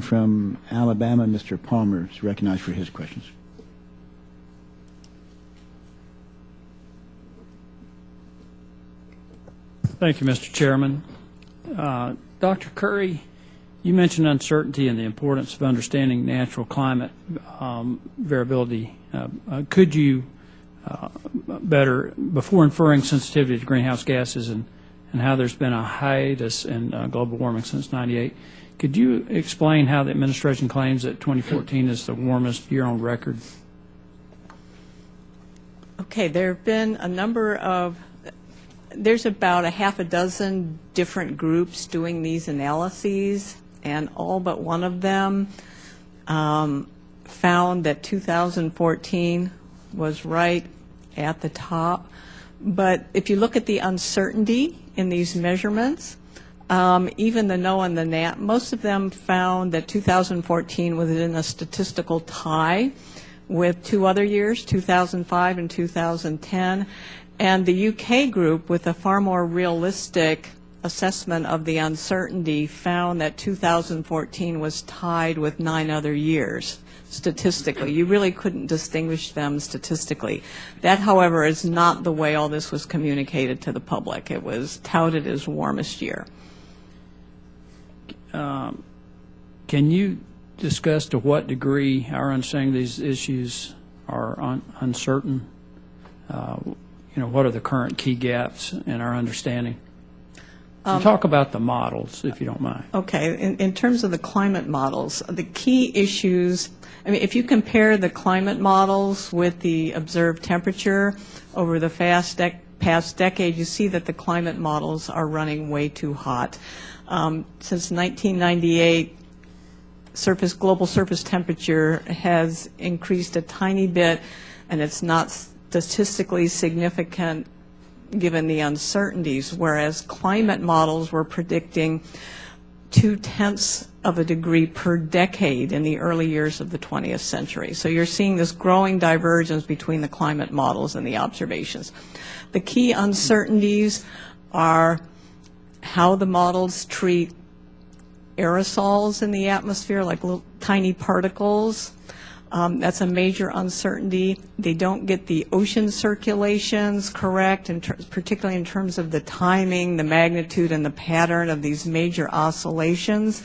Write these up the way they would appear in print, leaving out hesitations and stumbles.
From Alabama, Mr. Palmer is recognized for his questions. Thank you, Mr. Chairman. Dr. Curry, you mentioned uncertainty and the importance of understanding natural climate variability. Could you better, before inferring sensitivity to greenhouse gases and how there's been a hiatus in global warming since '98, could you explain how the administration claims that 2014 is the warmest year on record? Okay, there have been a number of, there's about a half a dozen different groups doing these analyses, and all but one of them found that 2014 was right at the top. But if you look at the uncertainty in these measurements, even the NOAA and the NAT, most of them found that 2014 was in a statistical tie with two other years, 2005 and 2010. And the UK group, with a far more realistic assessment of the uncertainty, found that 2014 was tied with 9 other years statistically. You really couldn't distinguish them statistically. That, however, is not the way all this was communicated to the public. It was touted as warmest year. Can you discuss to what degree our understanding of these issues are uncertain? What are the current key gaps in our understanding? Talk about the models, if you don't mind. Okay. In terms of the climate models, the key issues, I mean, if you compare the climate models with the observed temperature over the past decade, you see that the climate models are running way too hot. Since 1998, global surface temperature has increased a tiny bit, and it's not statistically significant given the uncertainties, whereas climate models were predicting 0.2 of a degree per decade in the early years of the 20th century. So you're seeing this growing divergence between the climate models and the observations. The key uncertainties are how the models treat aerosols in the atmosphere, like little tiny particles. That's a major uncertainty. They don't get the ocean circulations correct, particularly in terms of the timing, the magnitude, and the pattern of these major oscillations.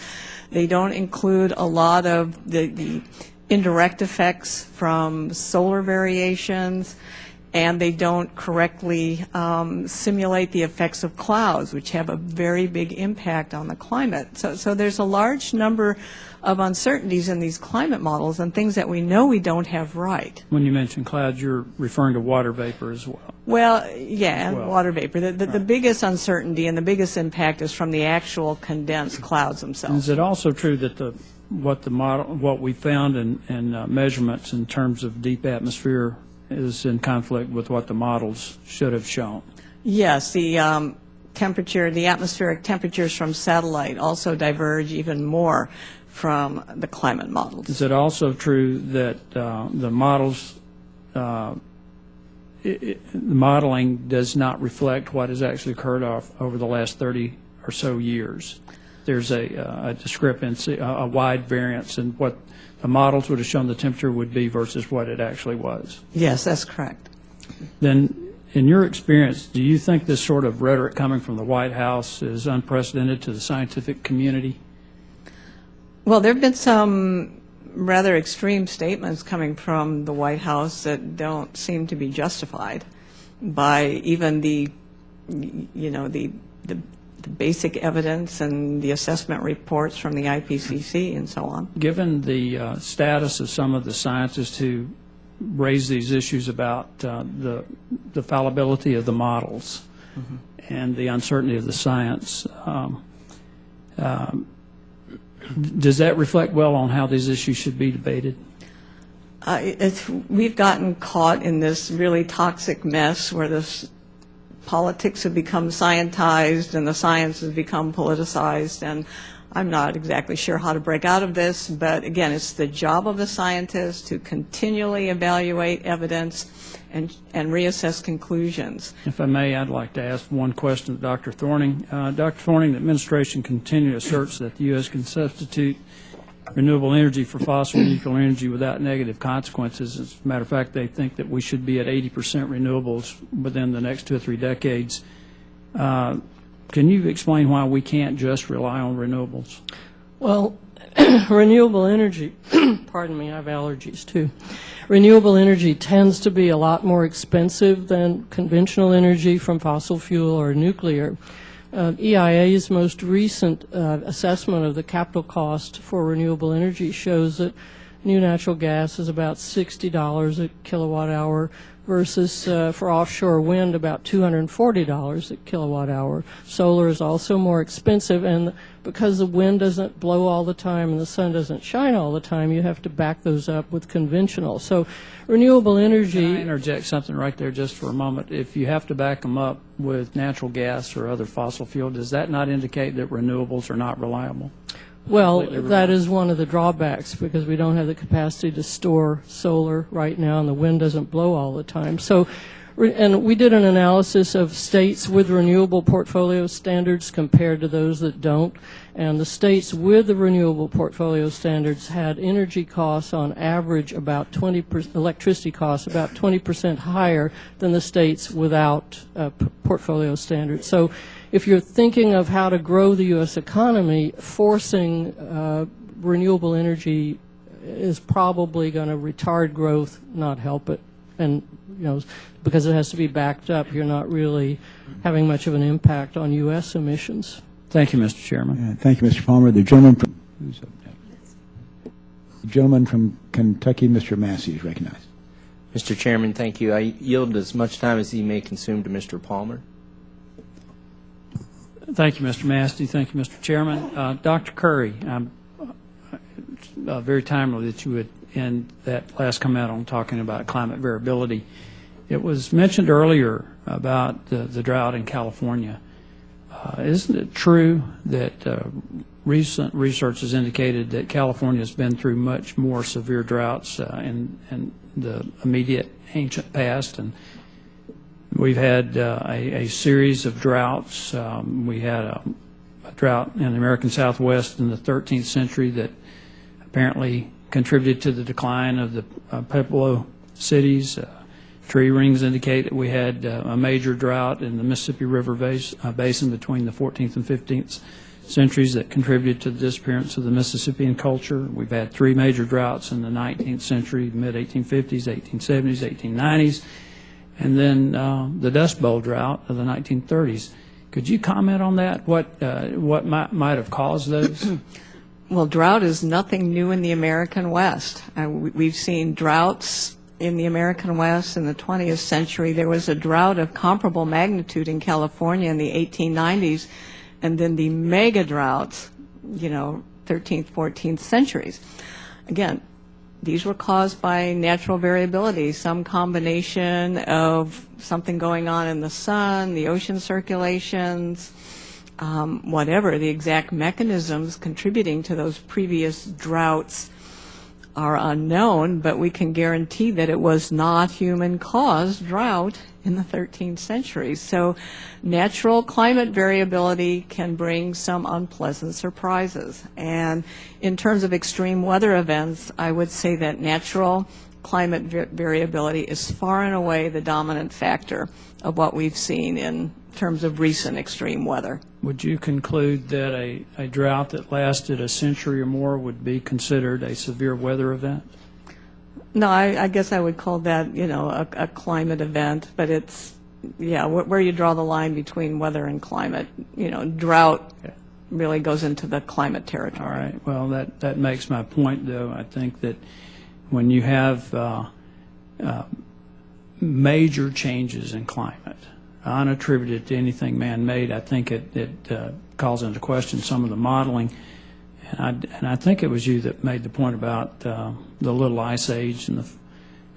They don't include a lot of the indirect effects from solar variations, and they don't correctly simulate the effects of clouds, which have a very big impact on the climate. So there's a large number of uncertainties in these climate models and things that we know we don't have right. When you mention clouds, you're referring to water vapor as well. Well, yeah, water vapor. The biggest uncertainty and the biggest impact is from the actual condensed clouds themselves. Is it also true that what we found in measurements in terms of deep atmosphere is in conflict with what the models should have shown? Yes, the atmospheric temperatures from satellite also diverge even more from the climate models. Is it also true that the modeling does not reflect what has actually occurred over the last 30 or so years? There's a discrepancy, a wide variance in what the models would have shown the temperature would be versus what it actually was. Yes, that's correct. Then, in your experience, do you think this sort of rhetoric coming from the White House is unprecedented to the scientific community? Well, there have been some rather extreme statements coming from the White House that don't seem to be justified by even the basic evidence and the assessment reports from the IPCC and so on. Given the status of some of the scientists who raise these issues about the fallibility of the models and the uncertainty of the science, does that reflect well on how these issues should be debated? We've gotten caught in this really toxic mess where this politics have become scientized and the science has become politicized, and I'm not exactly sure how to break out of this, but again, it's the job of the scientists to continually evaluate evidence and reassess conclusions. If I may, I'd like to ask one question to Dr. Thorning. Dr. Thorning, the administration continually asserts that the U.S. can substitute renewable energy for fossil nuclear energy without negative consequences. As a matter of fact, they think that we should be at 80% renewables within the next 2 or 3 decades. Can you explain why we can't just rely on renewables? Well, renewable energy, pardon me, I have allergies too. Renewable energy tends to be a lot more expensive than conventional energy from fossil fuel or nuclear. EIA's most recent assessment of the capital cost for renewable energy shows that new natural gas is about $60 a kilowatt hour versus for offshore wind about $240 a kilowatt hour. Solar is also more expensive, and because the wind doesn't blow all the time and the sun doesn't shine all the time, you have to back those up with conventional. So renewable energy... Can I interject something right there just for a moment? If you have to back them up with natural gas or other fossil fuel, does that not indicate that renewables are not reliable? Well, that is one of the drawbacks, because we don't have the capacity to store solar right now, and the wind doesn't blow all the time. So, and we did an analysis of states with renewable portfolio standards compared to those that don't, and the states with the renewable portfolio standards had energy costs on average about 20%, electricity costs about 20% higher than the states without portfolio standards. So if you're thinking of how to grow the U.S. economy, forcing renewable energy is probably going to retard growth, not help it. And, you know, because it has to be backed up, you're not really having much of an impact on U.S. emissions. Thank you, Mr. Chairman. Thank you, Mr. Palmer. The gentleman from, who's up next? The gentleman from Kentucky, Mr. Massey, is recognized. Mr. Chairman, thank you. I yield as much time as he may consume to Mr. Palmer. Thank you, Mr. Massey. Thank you, Mr. Chairman. Dr. Curry, very timely that you would end that last comment on talking about climate variability. It was mentioned earlier about the drought in California. Isn't it true that recent research has indicated that California has been through much more severe droughts in the immediate ancient past? And we've had a series of droughts. We had a drought in the American Southwest in the 13th century that apparently contributed to the decline of the Pueblo cities. Tree rings indicate that we had a major drought in the Mississippi River basin between the 14th and 15th centuries that contributed to the disappearance of the Mississippian culture. We've had 3 major droughts in the 19th century, mid-1850s, 1870s, 1890s, and then the Dust Bowl drought of the 1930s. Could you comment on that? What might have caused those? Well, drought is nothing new in the American West. We've seen droughts in the American West in the 20th century. There was a drought of comparable magnitude in California in the 1890s, and then the mega droughts, 13th, 14th centuries. Again, these were caused by natural variability, some combination of something going on in the sun, the ocean circulations, whatever. The exact mechanisms contributing to those previous droughts are unknown, but we can guarantee that it was not human-caused drought in the 13th century. So natural climate variability can bring some unpleasant surprises. And in terms of extreme weather events, I would say that natural climate variability is far and away the dominant factor of what we've seen in terms of recent extreme weather. Would you conclude that a drought that lasted a century or more would be considered a severe weather event? No, I guess I would call that, a climate event, but it's, where you draw the line between weather and climate. Drought really goes into the climate territory. All right. Well, that makes my point, though. I think that when you have major changes in climate, unattributed to anything man-made, I think it calls into question some of the modeling. And I think it was you that made the point about the Little Ice Age,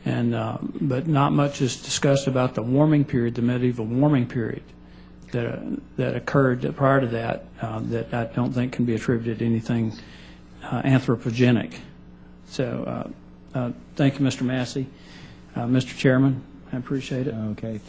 but not much is discussed about the warming period, the medieval warming period that occurred prior to that I don't think can be attributed to anything anthropogenic. So thank you, Mr. Massey. Mr. Chairman, I appreciate it. Okay.